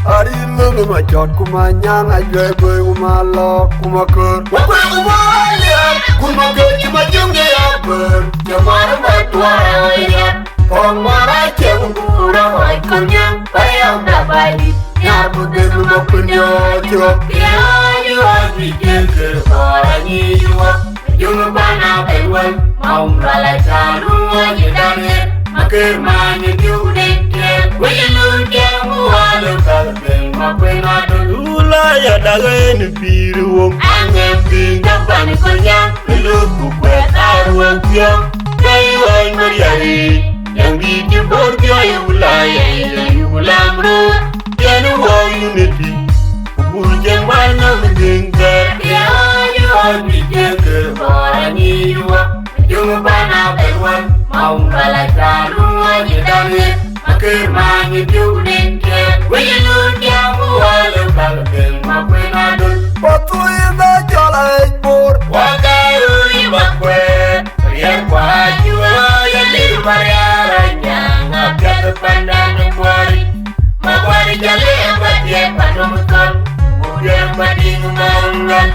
Arieth Majok kuma nyang ajwe boy kuma lo kuma kur. Wakwe kuma Arieth kuma kur kuma junge aber. Jamara matwara Arieth. Pong mara ceng kura hoi kunyang bayang da bali. Nyar budin mapunyo jo. Biayu hoi jengke orangnya yuwa. Junge bana belwan mau rala jalu aja Arieth. Makir manya judek jen. Wajilun jamu walau kalbeng mapen adul. Ula ya dagain biru. Angem bingkang bani kunyang. Luku kwet arwang tiang. Kayu mariari. Yang dijebur kaya wilayah ulang roh. Tiada wong unity. Bujang mana mendengar. Dia jual bijak orangnya yuwa. Junge bana belwan mau kalah jalu aja Arieth. Makir manya judek jen. Wajilun jamu walau kalbeng mapen adul. Patu ida jalai bor. Wakaru ibakwet. Rian wajua ya liru mariaranya. Ngapkat pandang kuari. Makwari jale ambatie panomukon. Udah bading mangan.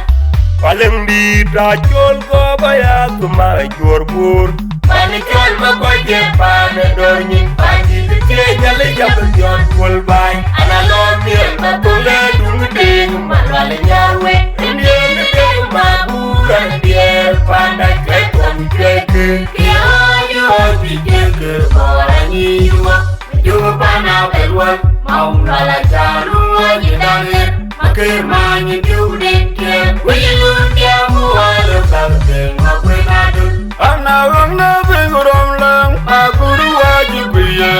Paling di dajol ko bayat kumajur bur. Panikal makwaje panedornyi. Pagi kece jale jabel jon kulbay. Analomir matule dungding. Malwale nyarwe. Indian deng maburan biar pandai kekong keke. Biayu hoi jengke orangnya yuwa. Junge bana belwan mau kalah jalu aja Arieth. Makir manya judek jen. Wajilun jamu walau kalbeng mapen adul. Anawang nabing romlang. Aku wajib biye.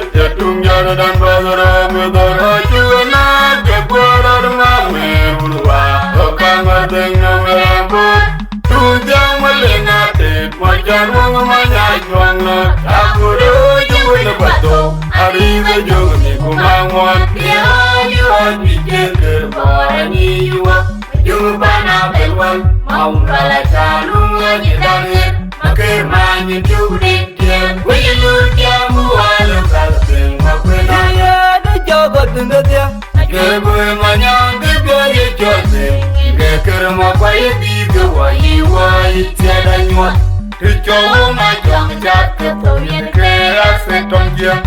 Jatung jana dan bazaram yudara juana. Kepuara ngamer ulwa. Okang adeng ngamer ambut. Tujang malengatit. Wajar wong manyajwang na. Aku juga lebato. Arieth juga ni kumangwan. Dia jual bijak orangnya yuwa. Junge bana belwan mau kalah jalu aja Arieth. Makir manya judek jen. Wajilun jamu walau kalbeng mapen adul. Ada jabat dendat ya. Keboy manyang kebiaya jodeng. Keker makwaya diga wayi tiada nyuat. Kecowo Majok cat ketoyan keras setong jiang.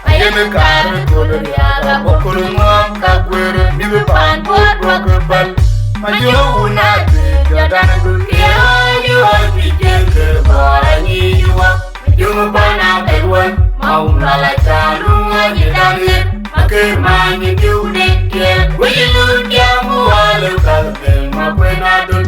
Ayam kar koder yaga bokor ngam kakwir. Nibu pan buat kebal. Maju unati jadan dunia. Jual bijak orangnya yuwa. Junge bana belwan mau kalah jalu aja Arieth. Makir manya judek jen. Wajilun jamu walau kalbeng mapen adul.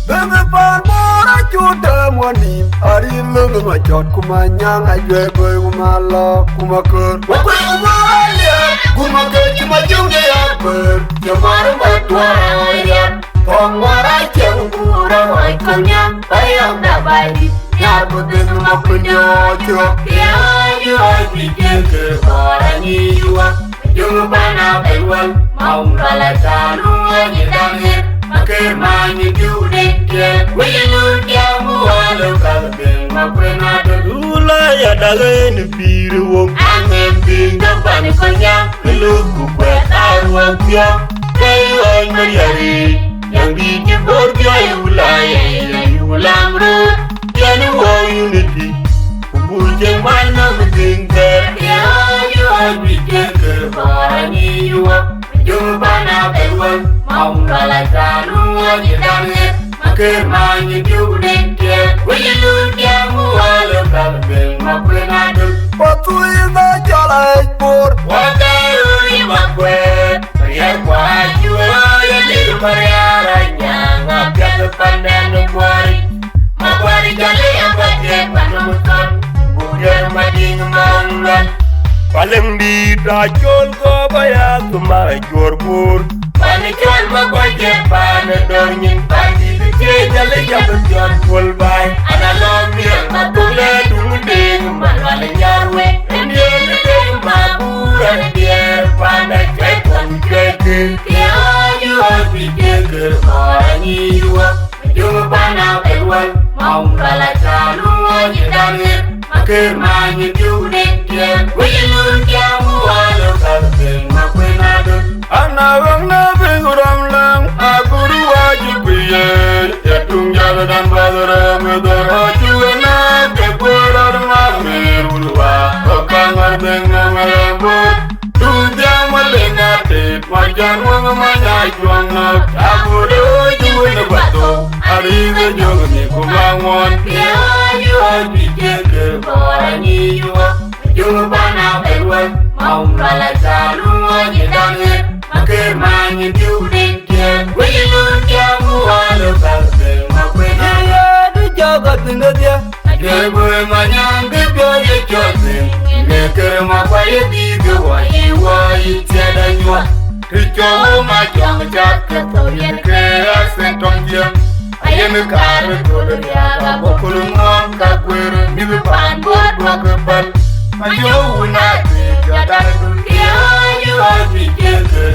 Bengepan mora juda mwani. Arieth Majok kuma nyang ajwe boy kuma lo kuma kur. Wakwe kuma Arieth kuma kur kuma junge aber. Jamara matwara Arieth. Pong mara ceng kura hoi kunyang bayang da bali. Nyar budin mapunyo jo. Biayu hoi bijak orangnya yuwa. Junge bana belwan mau kalah jalu aja Arieth. Makir manya judek jen. Wajilun jamu walau kalbeng mapen adul. Ula ya dagain biru. Angem bingkang bani kunyang. Luku kwet arwang tiang. Kayu mariari. Yang dijebur kaya wilayah ulang roh. Tiada wong unity. Bujang mana mendengar. Dia jual bijak orangnya yuwa. Junge bana belwan mau kalah jalu aja Arieth. Makir manya judek jen. Wajilun jamu walau kalbeng mapen adul. Patu ida jalai bor. Wakaru ibakwet. Rian wajua ya liru mariaranya. Ngapkat pandang kuari. Makwari jale ambatie panomukon. Udah bading mangan. Paling di dajol ko bayat kumajur bur. Panikal makwaje panedornyi. Pagi kece jale jabel jon kulbay. Analomir matule dungding. Malwale nyarwe. Indian deng maburan biar pandai kekong keke. Dia jual bijak orangnya yuwa. Junge bana belwan mau kalah jalu aja Arieth. Makir manya judek jen. Wajilun jamu walau kalbeng mapen adul. it Majan Ajakguong Taboos Juno Bato Arieth Jogi Kumangon you are the for any you are Bana Belwell Maumala Saluma you done it Makir man you do it when you look at Muala Balbe Makwena the Jogot in the dear Gable Mayan give your chosen Nekere Makwaya Diga why you said and you are Richo Majok Torian Kaya sent on you I am a car to the Yaga Bokulum Kakwir New Pan Buot Rockabell Majok will not be you are the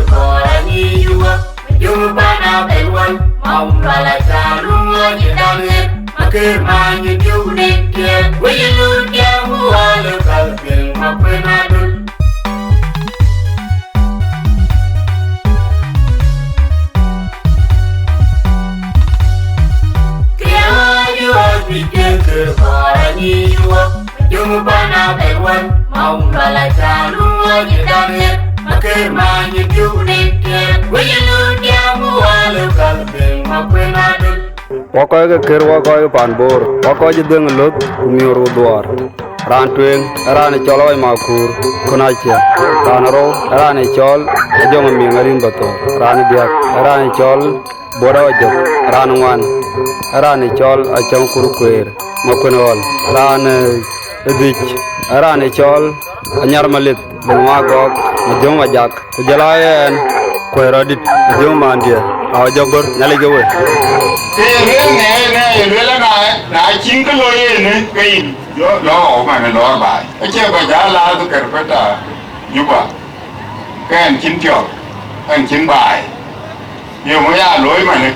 for any you are you Bana Belwell Maumala Saluma you done it Makir man you do it when you look at Muala Balbe Makwena for any you are you Bana Belwell Maumala Saluma you done it Makir man you do it when you look at Muala Balbe Makwena Wakoy ke ker wakoy pan bor wakoy jideng lut umiru duar ran twing ran cholo makur kunache ran ro ran chol jong mi ngarin bato ran diak ran chol boda jok ran wan ran chol achang kurukwer makunol ran edich ran chol anyar malit bumagok jong majak jalayen kwerodit jong mandia aw jogor nyale jowe na chính lo ye cái lo mà lo bài cái chơi bài giá la tôi cần phải ta như vậy cái anh chính bài nhiều mấy lối mà này